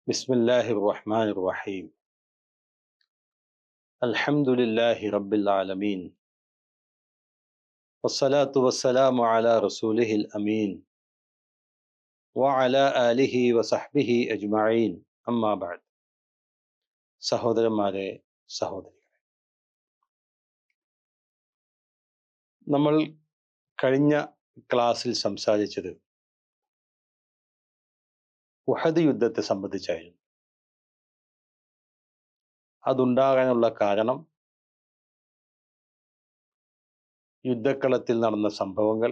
بسم الله الرحمن الرحيم. الحمد لله رب العالمين، والصلاة والسلام على رسوله الأمين وعلى آله وصحبه أجمعين. أما بعد. സഹോദരന്മാരെ, സഹോദരികളെ, നമ്മൾ കഴിഞ്ഞ ക്ലാസ്സിൽ സംസാരിച്ചത് ഉഹദ് യുദ്ധത്തെ സംബന്ധിച്ചായിരുന്നു. അതുണ്ടാകാനുള്ള കാരണം, യുദ്ധക്കളത്തിൽ നടന്ന സംഭവങ്ങൾ,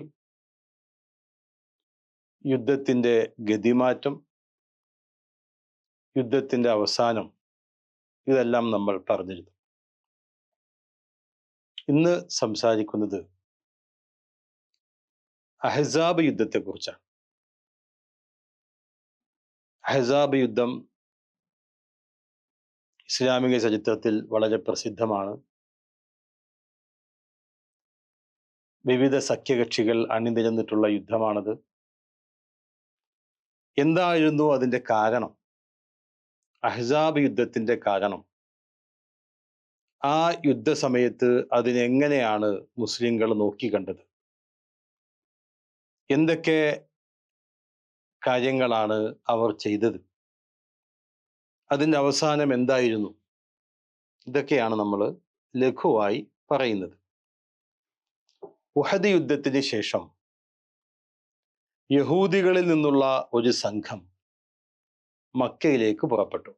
യുദ്ധത്തിൻ്റെ ഗതിമാറ്റം, യുദ്ധത്തിൻ്റെ അവസാനം, ഇതെല്ലാം നമ്മൾ പറഞ്ഞിരുന്നു. ഇന്ന് സംസാരിക്കുന്നത് അഹ്സാബ് യുദ്ധത്തെക്കുറിച്ചാണ്. അഹ്സാബ് യുദ്ധം ഇസ്ലാമിക ചരിത്രത്തിൽ വളരെ പ്രസിദ്ധമാണ്. വിവിധ സഖ്യകക്ഷികൾ അണിനിരന്നിട്ടുള്ള യുദ്ധമാണത്. എന്തായിരുന്നു അതിൻ്റെ കാരണം? അഹ്സാബ് യുദ്ധത്തിൻ്റെ കാരണം, ആ യുദ്ധസമയത്ത് അതിനെങ്ങനെയാണ് മുസ്ലിങ്ങൾ നോക്കിക്കണ്ടത്, എന്തൊക്കെ കാര്യങ്ങളാണ് അവർ ചെയ്തത്, അതിൻ്റെ അവസാനം എന്തായിരുന്നു, ഇതൊക്കെയാണ് നമ്മൾ ലഘുവായി പറയുന്നത്. ഉഹദ് യുദ്ധത്തിന് ശേഷം യഹൂദികളിൽ നിന്നുള്ള ഒരു സംഘം മക്കയിലേക്ക് പുറപ്പെട്ടു.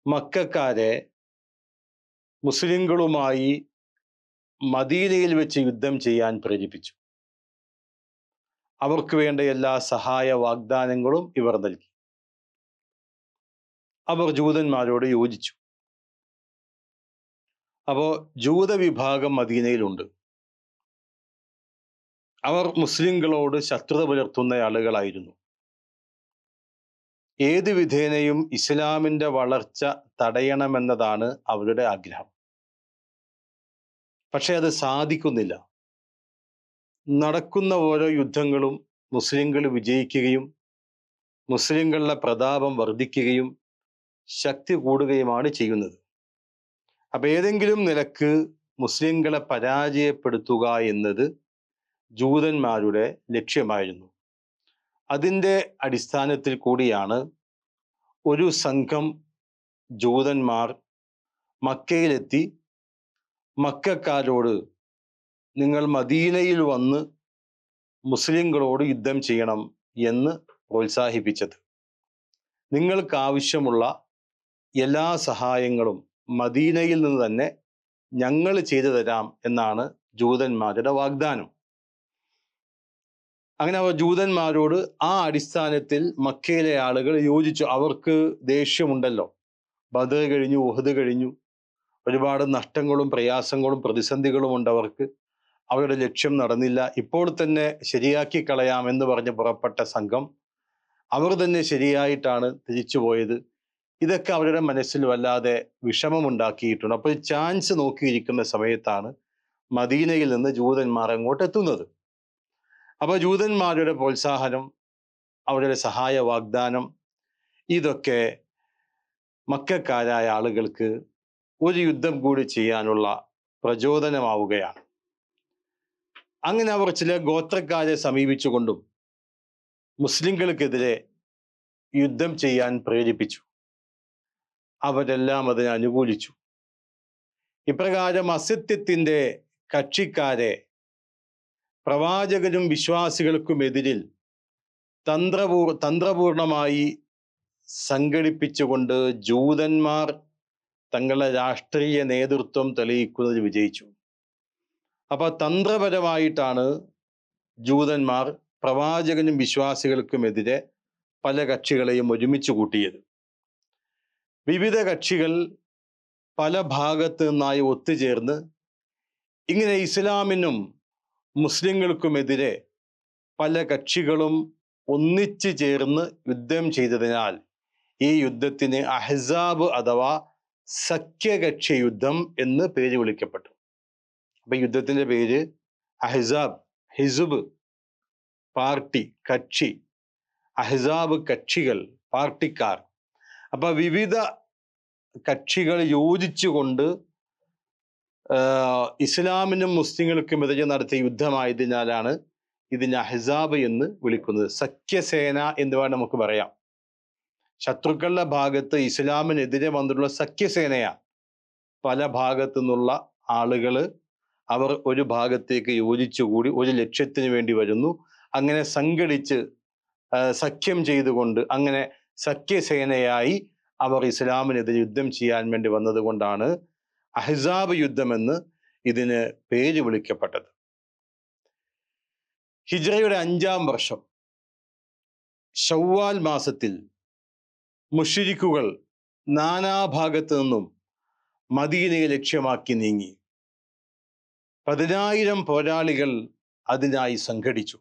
മക്കക്കാരെ മുസ്ലിങ്ങളുമായി മദീനയിൽ വെച്ച് യുദ്ധം ചെയ്യാൻ പ്രേരിപ്പിച്ചു. അവർക്ക് വേണ്ട എല്ലാ സഹായ വാഗ്ദാനങ്ങളും ഇവർ നൽകി. അവർ ജൂതന്മാരോട് യോജിച്ചു. അപ്പോൾ ജൂതവിഭാഗം മദീനയിലുണ്ട്. അവർ മുസ്ലിങ്ങളോട് ശത്രുത പുലർത്തുന്ന ആളുകളായിരുന്നു. ഏത് വിധേനയും ഇസ്ലാമിൻ്റെ വളർച്ച തടയണമെന്നതാണ് അവരുടെ ആഗ്രഹം. പക്ഷെ അത് സാധിക്കുന്നില്ല. നടക്കുന്ന ഓരോ യുദ്ധങ്ങളും മുസ്ലിങ്ങൾ വിജയിക്കുകയും മുസ്ലിങ്ങളുടെ പ്രതാപം വർദ്ധിക്കുകയും ശക്തി കൂടുകയുമാണ് ചെയ്യുന്നത്. അപ്പം ഏതെങ്കിലും നിലക്ക് മുസ്ലിങ്ങളെ പരാജയപ്പെടുത്തുക എന്നത് ജൂതന്മാരുടെ ലക്ഷ്യമായിരുന്നു. അതിൻ്റെ അടിസ്ഥാനത്തിൽ കൂടിയാണ് ഒരു സംഘം ജൂതന്മാർ മക്കയിലെത്തി മക്കക്കാരോട്, നിങ്ങൾ മദീനയിൽ വന്ന് മുസ്ലിങ്ങളോട് യുദ്ധം ചെയ്യണം എന്ന് പ്രോത്സാഹിപ്പിച്ചത്. നിങ്ങൾക്ക് ആവശ്യമുള്ള എല്ലാ സഹായങ്ങളും മദീനയിൽ നിന്ന് തന്നെ ഞങ്ങൾ ചെയ്തു തരാം എന്നാണ് ജൂതന്മാരുടെ വാഗ്ദാനം. അങ്ങനെ അവർ ജൂതന്മാരോട് ആ അടിസ്ഥാനത്തിൽ മക്കയിലെ ആളുകൾ യോജിച്ചു. അവർക്ക് ദേഷ്യമുണ്ടല്ലോ, ബദർ കഴിഞ്ഞു, ഉഹദ് കഴിഞ്ഞു, ഒരുപാട് നഷ്ടങ്ങളും പ്രയാസങ്ങളും പ്രതിസന്ധികളും ഉണ്ട് അവർക്ക്. അവരുടെ ലക്ഷ്യം നടന്നില്ല, ഇപ്പോൾ തന്നെ ശരിയാക്കി കളയാം എന്ന് പറഞ്ഞ് പുറപ്പെട്ട സംഘം അവർ തന്നെ ശരിയായിട്ടാണ് തിരിച്ചു പോയത്. ഇതൊക്കെ അവരുടെ മനസ്സിൽ വല്ലാതെ വിഷമമുണ്ടാക്കിയിട്ടുണ്ട്. അപ്പോൾ ചാൻസ് നോക്കിയിരിക്കുന്ന സമയത്താണ് മദീനയിൽ നിന്ന് ജൂതന്മാർ അങ്ങോട്ട് എത്തുന്നത്. അപ്പോൾ ജൂതന്മാരുടെ പ്രോത്സാഹനം, അവരുടെ സഹായ വാഗ്ദാനം, ഇതൊക്കെ മക്കക്കാരായ ആളുകൾക്ക് ഒരു യുദ്ധം കൂടി ചെയ്യാനുള്ള പ്രചോദനമാവുകയാണ്. അങ്ങനെ അവർ ചില ഗോത്രക്കാരെ സമീപിച്ചുകൊണ്ടും മുസ്ലിങ്ങൾക്കെതിരെ യുദ്ധം ചെയ്യാൻ പ്രേരിപ്പിച്ചു. അവരെല്ലാം അതിനെ അനുകൂലിച്ചു. ഇപ്രകാരം അസത്യത്തിൻ്റെ കക്ഷിക്കാരെ പ്രവാചകനും വിശ്വാസികൾക്കുമെതിരിൽ തന്ത്രപൂർണമായി സംഘടിപ്പിച്ചുകൊണ്ട് ജൂതന്മാർ തങ്ങളുടെ രാഷ്ട്രീയ നേതൃത്വം തെളിയിക്കുന്നത് വിജയിച്ചു. അപ്പോൾ തന്ത്രപരമായിട്ടാണ് ജൂതന്മാർ പ്രവാചകനും വിശ്വാസികൾക്കുമെതിരെ പല കക്ഷികളെയും ഒരുമിച്ച് കൂട്ടിയത്. വിവിധ കക്ഷികൾ പല ഭാഗത്ത് നിന്നായി ഒത്തുചേർന്ന് ഇങ്ങനെ ഇസ്ലാമിനും മുസ്ലിങ്ങൾക്കുമെതിരെ പല കക്ഷികളും ഒന്നിച്ചു ചേർന്ന് യുദ്ധം ചെയ്തതിനാൽ ഈ യുദ്ധത്തിന് അഹ്സാബ് അഥവാ സഖ്യകക്ഷി യുദ്ധം എന്ന് പേര് വിളിക്കപ്പെട്ടു. അപ്പൊ യുദ്ധത്തിന്റെ പേര് അഹ്സാബ്, ഹിസുബ് പാർട്ടി, കക്ഷി, അഹ്സാബ് കക്ഷികൾ, പാർട്ടിക്കാർ. അപ്പൊ വിവിധ കക്ഷികൾ യോജിച്ചുകൊണ്ട് ഇസ്ലാമിനും മുസ്ലിങ്ങൾക്കും എതിരെ നടത്തിയ യുദ്ധമായതിനാലാണ് ഇതിനെ അഹ്സാബ് എന്ന് വിളിക്കുന്നത്. സഖ്യസേന എന്ന് വേണം നമുക്ക് പറയാം. ശത്രുക്കളുടെ ഭാഗത്ത് ഇസ്ലാമിനെതിരെ വന്നിട്ടുള്ള സഖ്യസേനയാണ്. പല ഭാഗത്തു നിന്നുള്ള ആളുകൾ അവർ ഒരു ഭാഗത്തേക്ക് യോജിച്ചുകൂടി ഒരു ലക്ഷ്യത്തിന് വേണ്ടി വരുന്നു. അങ്ങനെ സംഘടിച്ച് സഖ്യം ചെയ്തുകൊണ്ട് അങ്ങനെ സഖ്യസേനയായി അവർ ഇസ്ലാമിനെതിരെ യുദ്ധം ചെയ്യാൻ വേണ്ടി വന്നത് കൊണ്ടാണ് അഹ്സാബ് യുദ്ധമെന്ന് ഇതിന് പേര് വിളിക്കപ്പെട്ടത്. ഹിജ്റയുടെ 5-ാം വർഷം ശവ്വാൽ മാസത്തിൽ മുശ്രിക്കുകൾ നാനാഭാഗത്തു നിന്നും മദീനയെ ലക്ഷ്യമാക്കി നീങ്ങി. 10,000 പോരാളികൾ അതിനായി സംഘടിച്ചു.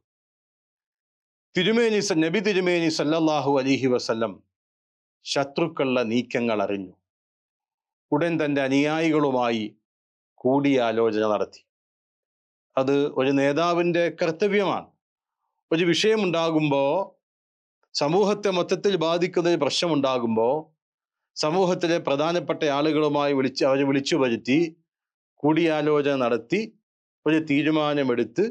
നബി തിരുമേനി സല്ലല്ലാഹു അലൈഹി വസല്ലം ശത്രുക്കളുടെ നീക്കങ്ങൾ അറിഞ്ഞു. ഉടൻ തൻ്റെ അനുയായികളുമായി കൂടിയാലോചന നടത്തി. അത് ഒരു നേതാവിൻ്റെ കർത്തവ്യമാണ്. ഒരു വിഷയമുണ്ടാകുമ്പോൾ, സമൂഹത്തെ മൊത്തത്തിൽ ബാധിക്കുന്ന ഒരു പ്രശ്നമുണ്ടാകുമ്പോൾ സമൂഹത്തിലെ പ്രധാനപ്പെട്ട ആളുകളുമായി അവരെ വിളിച്ചു വരുത്തി കൂടിയാലോചന നടത്തി ഒരു തീരുമാനമെടുത്ത്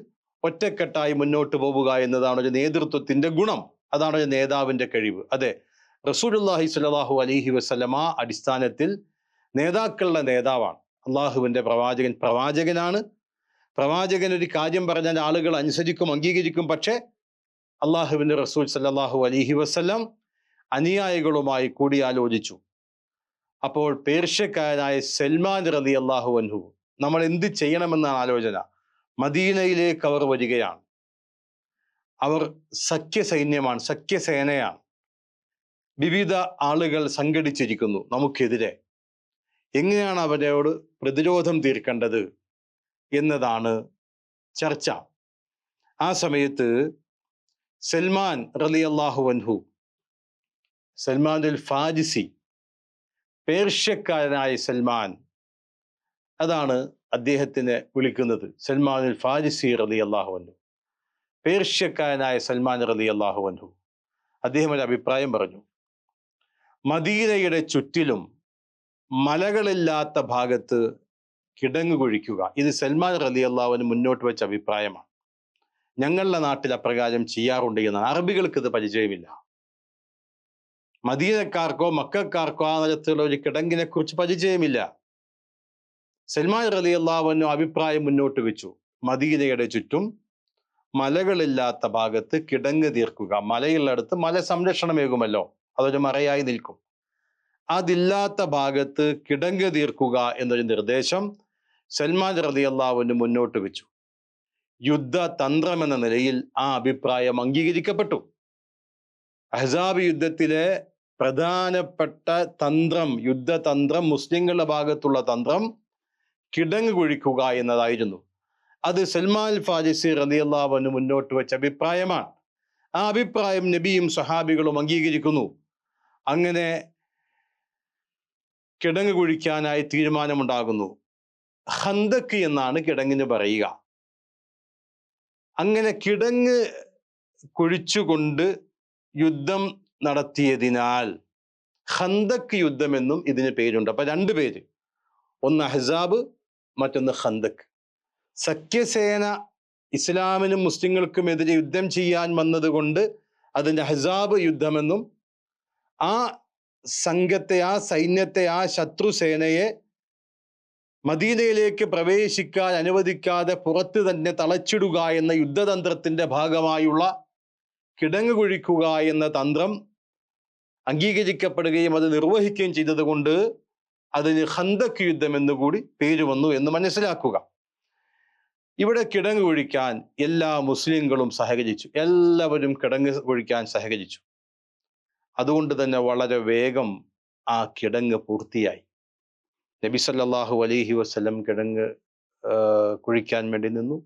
ഒറ്റക്കെട്ടായി മുന്നോട്ട് പോവുക എന്നതാണ് ഒരു നേതൃത്വത്തിന്റെ ഗുണം. അതാണ് ഒരു നേതാവിന്റെ കഴിവ്. അതെ, റസൂലുള്ളാഹി സ്വല്ലല്ലാഹു അലൈഹി വസല്ലമ അടിസ്ഥാനത്തിൽ നേതാക്കളുടെ നേതാവാണ്. അള്ളാഹുവിന്റെ പ്രവാചകനാണ്. പ്രവാചകൻ ഒരു കാര്യം പറഞ്ഞാൽ ആളുകൾ അനുസരിക്കും, അംഗീകരിക്കും. പക്ഷെ അള്ളാഹുവിന്റെ റസൂൽ സല്ലല്ലാഹു അലൈഹി വസല്ലം അനുയായികളുമായി കൂടിയാലോചിച്ചു. അപ്പോൾ പേർഷ്യക്കാരനായ സൽമാൻ റളിയല്ലാഹു അൻഹു നമ്മൾ എന്ത് ചെയ്യണമെന്നാണ് ആലോചന. മദീനയിലേക്ക് അവർ വരികയാണ്. അവർ സഖ്യസൈന്യമാണ്, സഖ്യസേനയാണ്. വിവിധ ആളുകൾ സംഘടിച്ചിരിക്കുന്നു നമുക്കെതിരെ. എങ്ങനെയാണ് അവരോട് പ്രതിരോധം തീർക്കേണ്ടത് എന്നതാണ് ചർച്ച. ആ സമയത്ത് സൽമാൻ റളിയല്ലാഹു അൻഹു, സൽമാനുൽ ഫാരിസി, പേർഷ്യക്കാരനായ സൽമാൻ, അതാണ് അദ്ദേഹത്തിനെ വിളിക്കുന്നത് സൽമാനുൽ ഫാരിസി റളിയല്ലാഹു അൻഹു. പേർഷ്യക്കാരനായ സൽമാൻ റളിയല്ലാഹു അൻഹു അദ്ദേഹം ഒരു അഭിപ്രായം പറഞ്ഞു. മദീനയുടെ ചുറ്റിലും മലകളില്ലാത്ത ഭാഗത്ത് കിടങ്ങ് കുഴിക്കുക. ഇത് സൽമാൻ റളിയല്ലാഹു അൻഹു മുന്നോട്ട് വെച്ച അഭിപ്രായമാണ്. ഞങ്ങളുടെ നാട്ടിൽ അപ്രകാരം ചെയ്യാറുണ്ട് എന്നാണ്. അറബികൾക്ക് ഇത് പരിചയമില്ല. മദീനക്കാർക്കോ മക്കക്കാർക്കോ ആ തരത്തിലുള്ള ഒരു കിടങ്ങിനെ കുറിച്ച് പരിചയമില്ല. സൽമാൻ റളിയല്ലാഹു അൻഹു അഭിപ്രായം മുന്നോട്ട് വെച്ചു. മദീനയുടെ ചുറ്റും മലകളില്ലാത്ത ഭാഗത്ത് കിടങ്ങ് തീർക്കുക. മലയുള്ളടത്ത് മല സംരക്ഷണമേകുമല്ലോ, അതൊരു മറയായി നിൽക്കും. അതില്ലാത്ത ഭാഗത്ത് കിടങ്ങ് തീർക്കുക എന്നൊരു നിർദ്ദേശം സൽമാൻ റളിയല്ലാഹു അൻഹു മുന്നോട്ട് വെച്ചു. യുദ്ധതന്ത്രം എന്ന നിലയിൽ ആ അഭിപ്രായം അംഗീകരിക്കപ്പെട്ടു. അഹ്സാബ് യുദ്ധത്തിലെ പ്രധാനപ്പെട്ട തന്ത്രം, യുദ്ധതന്ത്രം, മുസ്ലിങ്ങളുടെ ഭാഗത്തുള്ള തന്ത്രം കിടങ്ങ് കുഴിക്കുക എന്നതായിരുന്നു. അത് സൽമാൻ ഫാരിസി റളിയല്ലാഹു അൻഹു മുന്നോട്ട് വെച്ച അഭിപ്രായമാണ്. ആ അഭിപ്രായം നബിയും സഹാബികളും അംഗീകരിക്കുന്നു. അങ്ങനെ കിടങ്ങ് കുഴിക്കാനായി തീരുമാനമുണ്ടാകുന്നു. ഖന്ദഖ് എന്നാണ് കിടങ്ങിന് പറയുക. അങ്ങനെ കിടങ്ങ് കുഴിച്ചുകൊണ്ട് യുദ്ധം നടത്തിയതിനാൽ ഖന്ദഖ് യുദ്ധം എന്നും ഇതിന് പേരുണ്ട്. അപ്പൊ 2 പേര്, ഒന്ന് അഹ്സാബ്, മറ്റൊന്ന് ഖന്ദഖ്. സഖ്യസേന ഇസ്ലാമിനും മുസ്ലിങ്ങൾക്കും എതിരെ യുദ്ധം ചെയ്യാൻ വന്നത് കൊണ്ട് അതിൻ്റെ അഹ്സാബ് യുദ്ധമെന്നും, ആ സംഘത്തെ, ആ സൈന്യത്തെ, ആ ശത്രുസേനയെ മദീനയിലേക്ക് പ്രവേശിക്കാൻ അനുവദിക്കാതെ പുറത്ത് തന്നെ തളച്ചിടുക എന്ന യുദ്ധതന്ത്രത്തിന്റെ ഭാഗമായുള്ള കിടങ്ങ് കുഴിക്കുക എന്ന തന്ത്രം അംഗീകരിക്കപ്പെടുകയും അത് നിർവഹിക്കുകയും ചെയ്തത് കൊണ്ട് അതിന് ഖന്ദഖ് യുദ്ധം എന്നുകൂടി പേര് വന്നു എന്ന് മനസ്സിലാക്കുക. ഇവിടെ കിടങ്ങ് കുഴിക്കാൻ എല്ലാ മുസ്ലിങ്ങളും സഹകരിച്ചു. എല്ലാവരും കിടങ്ങ് കുഴിക്കാൻ സഹകരിച്ചു. അതുകൊണ്ട് തന്നെ വളരെ വേഗം ആ കിടങ്ങ് പൂർത്തിയായി. നബി സല്ലല്ലാഹു അലൈഹി വസല്ലം കിടങ്ങ് കുഴിക്കാൻ വേണ്ടി നിന്നു.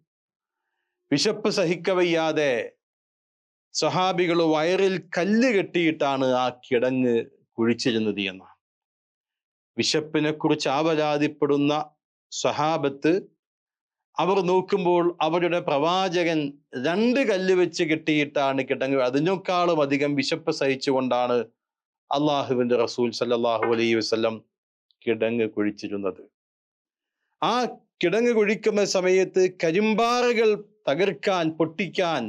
വിശപ്പ് സഹിക്കവയ്യാതെ സഹാബികൾ വയറിൽ കല്ല് കെട്ടിയിട്ടാണ് ആ കിടങ്ങ് കുഴിച്ചിരുന്നത് എന്നാണ്. വിശപ്പിനെ കുറിച്ച് ആവലാതിപ്പെടുന്ന സഹാബത്ത് അവർ നോക്കുമ്പോൾ അവരുടെ പ്രവാചകൻ 2 കല്ല് വെച്ച് കെട്ടിയിട്ടാണ് കിടങ്ങ്, അതിനേക്കാളും അധികം വിശപ്പ് സഹിച്ചുകൊണ്ടാണ് അള്ളാഹുവിന്റെ റസൂൽ സല്ലല്ലാഹു അലൈഹി വസല്ലം കിടങ്ങ് കുഴിച്ചിരുന്നത്. ആ കിടങ്ങ് കുഴിക്കുന്ന സമയത്ത് കരിമ്പാറകൾ തകർക്കാൻ, പൊട്ടിക്കാൻ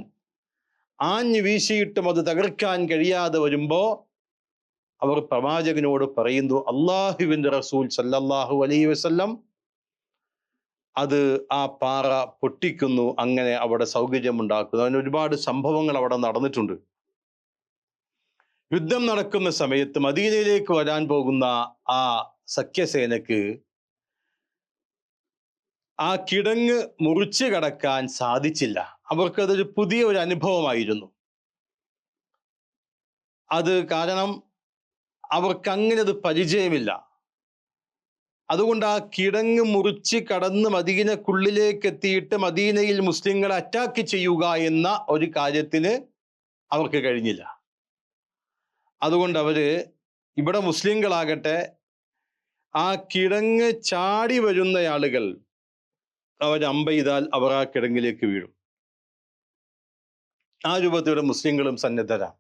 ആഞ്ഞു വീശിയിട്ടും അത് തകർക്കാൻ കഴിയാതെ വരുമ്പോ അവർ പ്രവാചകനോട് പറയുന്നു, അള്ളാഹുവിന്റെ റസൂൽ സല്ലല്ലാഹു അലൈഹി വസല്ലം അത് ആ പാറ പൊട്ടിക്കുന്നു, അങ്ങനെ അവിടെ സൗകര്യമുണ്ടാക്കുന്നു. അതിന് ഒരുപാട് സംഭവങ്ങൾ അവിടെ നടന്നിട്ടുണ്ട്. യുദ്ധം നടക്കുന്ന സമയത്ത് മദീനയിലേക്ക് വരാൻ പോകുന്ന ആ സഖ്യസേനക്ക് ആ കിടങ്ങ് മുറിച്ചു കടക്കാൻ സാധിച്ചില്ല. അവർക്കതൊരു പുതിയ ഒരു അനുഭവമായിരുന്നു. അത് കാരണം അവർക്ക് അങ്ങനെ അത് പരിചയമില്ല. അതുകൊണ്ട് ആ കിടങ്ങ് മുറിച്ച് കടന്ന് മദീനക്കുള്ളിലേക്ക് എത്തിയിട്ട് മദീനയിൽ മുസ്ലിങ്ങളെ അറ്റാക്ക് ചെയ്യുക എന്ന ഒരു കാര്യത്തിന് അവർക്ക് കഴിഞ്ഞില്ല. അതുകൊണ്ട് അവര് ഇവിടെ മുസ്ലിങ്ങളാകട്ടെ ആ കിടങ്ങ് ചാടി വരുന്ന ആളുകൾ അവർ അമ്പെയ്താൽ അവർ ആ കിടങ്ങിലേക്ക് വീഴും. ആ രൂപത്തിലൂടെ മുസ്ലിങ്ങളും സന്നദ്ധരാണ്.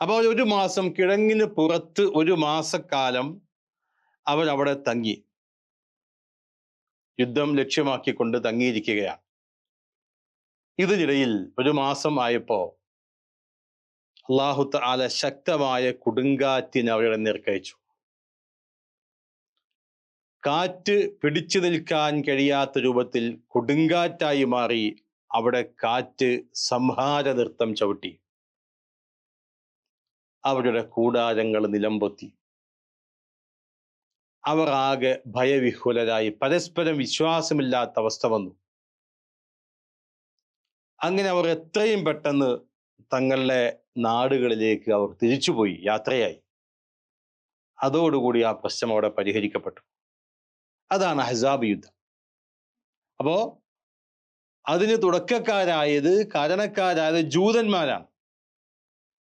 അപ്പോൾ ഒരു മാസം കിടങ്ങിന് പുറത്ത് ഒരു മാസക്കാലം അവരവിടെ തങ്ങി, യുദ്ധം ലക്ഷ്യമാക്കിക്കൊണ്ട് തങ്ങിയിരിക്കുകയാണ്. ഇതിനിടയിൽ ഒരു മാസം ആയപ്പോ അല്ലാഹു തആല ശക്തമായ കൊടുങ്കാറ്റിനെ അവരുടെ നേർക്കയച്ചു. കാറ്റ് പിടിച്ചു നിൽക്കാൻ കഴിയാത്ത രൂപത്തിൽ കൊടുങ്കാറ്റായി മാറി. അവിടെ കാറ്റ് സംഹാര നൃത്തം ചവിട്ടി. അവരുടെ കൂടാരങ്ങൾ നിലംപൊത്തി. അവർ ആകെ ഭയവിഹ്വലരായി, പരസ്പരം വിശ്വാസമില്ലാത്ത അവസ്ഥ വന്നു. അങ്ങനെ അവർ എത്രയും പെട്ടെന്ന് തങ്ങളുടെ നാടുകളിലേക്ക് അവർ തിരിച്ചുപോയി, യാത്രയായി. അതോടുകൂടി ആ പ്രശ്നം അവിടെ പരിഹരിക്കപ്പെട്ടു. അതാണ് അഹ്സാബ് യുദ്ധം. അപ്പോ അതിന് കാരണക്കാരായത് ജൂതന്മാരാണ്.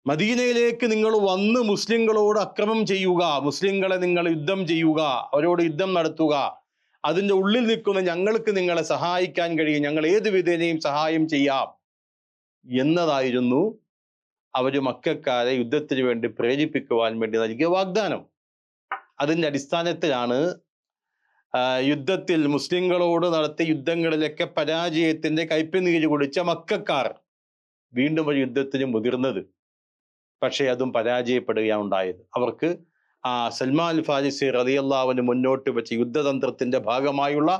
മദീനയിലേക്ക് നിങ്ങൾ വന്ന് മുസ്ലിങ്ങളോട് അക്രമം ചെയ്യുക, മുസ്ലിങ്ങളെ നിങ്ങൾ യുദ്ധം ചെയ്യുക, അവരോട് യുദ്ധം നടത്തുക, അതിൻ്റെ ഉള്ളിൽ നിൽക്കുന്ന ഞങ്ങൾക്ക് നിങ്ങളെ സഹായിക്കാൻ കഴിയും, ഞങ്ങൾ ഏത് വിധേനയും സഹായം ചെയ്യാം എന്നതായിരുന്നു അവര് മക്കക്കാരെ യുദ്ധത്തിന് വേണ്ടി പ്രേരിപ്പിക്കുവാൻ വേണ്ടി നൽകിയ വാഗ്ദാനം. അതിൻ്റെ അടിസ്ഥാനത്തിലാണ് യുദ്ധത്തിൽ മുസ്ലിങ്ങളോട് നടത്തിയ യുദ്ധങ്ങളിലൊക്കെ പരാജയത്തിന്റെ കയ്പുനീര് കുടിച്ച മക്കക്കാർ വീണ്ടും ഒരു യുദ്ധത്തിന് മുതിർന്നത്. പക്ഷേ അതും പരാജയപ്പെടുകയാണ് ഉണ്ടായത്. അവർക്ക് സൽമാൻ ഫാരിസി റളിയല്ലാഹു അൻഹു മുന്നോട്ട് വെച്ച യുദ്ധതന്ത്രത്തിന്റെ ഭാഗമായുള്ള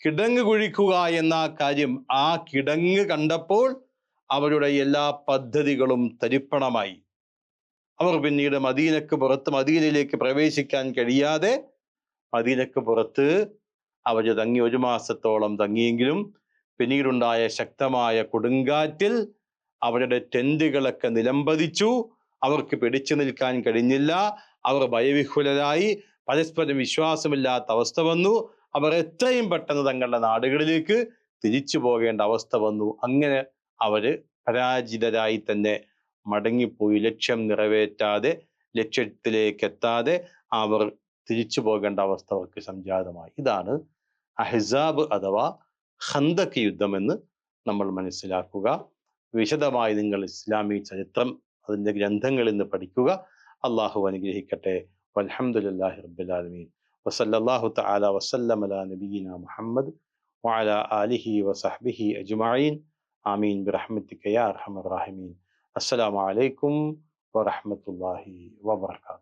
കിടങ്ങ് കുഴിക്കുക എന്ന കാര്യം, ആ കിടങ്ങ് കണ്ടപ്പോൾ അവരുടെ എല്ലാ പദ്ധതികളും തരിപ്പണമായി. അവർ പിന്നീട് മദീനയിലേക്ക് പ്രവേശിക്കാൻ കഴിയാതെ മദീനക്ക് പുറത്ത് അവർ തങ്ങി. ഒരു മാസത്തോളം തങ്ങിയെങ്കിലും പിന്നീടുണ്ടായ ശക്തമായ കൊടുങ്കാറ്റിൽ അവരുടെ ടെന്റുകളൊക്കെ നിലംപതിച്ചു. അവർക്ക് പിടിച്ചു നിൽക്കാൻ കഴിഞ്ഞില്ല. അവർ ഭയവിഹ്വലരായി, പരസ്പരം വിശ്വാസമില്ലാത്ത അവസ്ഥ വന്നു. അവർ എത്രയും പെട്ടെന്ന് തങ്ങളുടെ നാടുകളിലേക്ക് തിരിച്ചു പോകേണ്ട അവസ്ഥ വന്നു. അങ്ങനെ അവര് പരാജിതരായി തന്നെ മടങ്ങിപ്പോയി. ലക്ഷ്യം നിറവേറ്റാതെ, ലക്ഷ്യത്തിലേക്ക് എത്താതെ അവർ തിരിച്ചു പോകേണ്ട അവസ്ഥ അവർക്ക് സംജാതമായി. ഇതാണ് അഹ്സാബ് അഥവാ ഖന്തക് യുദ്ധം എന്ന് നമ്മൾ മനസ്സിലാക്കുക. വിശദമായി നിങ്ങൾ ഇസ്ലാമി ചരിത്രം അതിൻ്റെ ഗ്രന്ഥങ്ങളിൽ നിന്ന് പഠിക്കുക. അള്ളാഹു അനുഗ്രഹിക്കട്ടെ. വൽഹംദുലില്ലാഹി റബ്ബിൽ ആലമീൻ. വസല്ലല്ലാഹു തആല വസല്ലമ അലാ നബിയിനാ മുഹമ്മദ് വഅലാ ആലിഹി വസഹ്ബിഹി അജ്മഈൻ. ആമീൻ ബിറഹ്മതിക യാ അർഹമർ റഹീമീൻ. അസ്സലാമു അലൈക്കും വറഹ്മത്തുള്ളാഹി വബറകാതുഹു.